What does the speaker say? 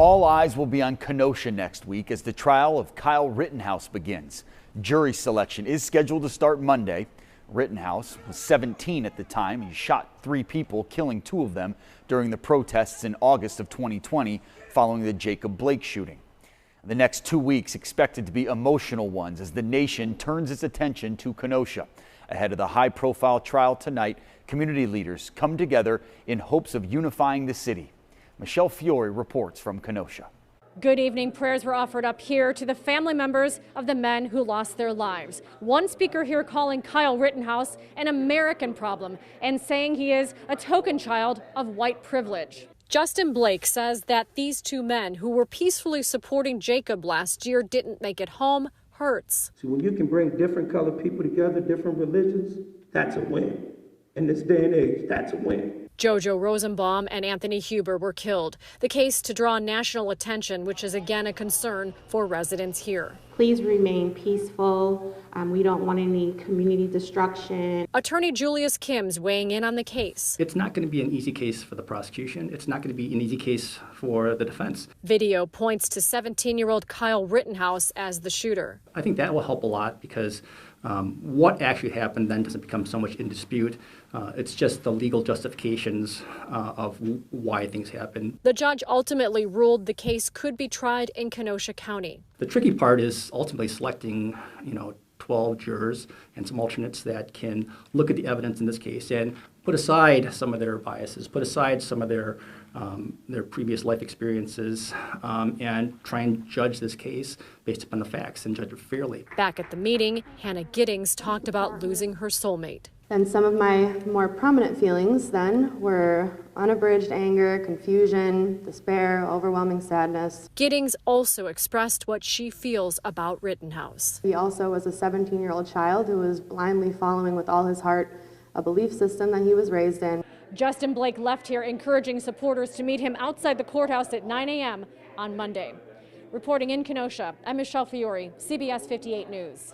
All eyes will be on Kenosha next week as the trial of Kyle Rittenhouse begins. Jury selection is scheduled to start Monday. Rittenhouse was 17 at the time. He shot 3 people, killing 2 of them during the protests in August of 2020 following the Jacob Blake shooting. The next 2 weeks expected to be emotional ones as the nation turns its attention to Kenosha. Ahead of the high-profile trial tonight, community leaders come together in hopes of unifying the city. Michelle Fiore reports from Kenosha. Good evening. Prayers were offered up here to the family members of the men who lost their lives. One speaker here calling Kyle Rittenhouse an American problem and saying he is a token child of white privilege. Justin Blake says that these 2 men who were peacefully supporting Jacob last year didn't make it home hurts. See, when you can bring different colored people together, different religions, that's a win. In this day and age, that's a win. Jojo Rosenbaum and Anthony Huber were killed. The case to draw national attention, which is again a concern for residents here. Please remain peaceful. We don't want any community destruction. Attorney Julius Kim's weighing in on the case. It's not going to be an easy case for the prosecution. It's not going to be an easy case for the defense. Video points to 17-year-old Kyle Rittenhouse as the shooter. I think that will help a lot because what actually happened then doesn't become so much in dispute. It's just the legal justifications of why things happened. The judge ultimately ruled the case could be tried in Kenosha County. The tricky part is ultimately selecting, 12 jurors and some alternates that can look at the evidence in this case and put aside some of their biases, put aside some of their previous life experiences, and try and judge this case based upon the facts and judge it fairly. Back at the meeting, Hannah Giddings talked about losing her soulmate. And some of my more prominent feelings then were unabridged anger, confusion, despair, overwhelming sadness. Giddings also expressed what she feels about Rittenhouse. He also was a 17-year-old child who was blindly following with all his heart a belief system that he was raised in. Justin Blake left here encouraging supporters to meet him outside the courthouse at 9 a.m. on Monday. Reporting in Kenosha, I'm Michelle Fiore, CBS 58 News.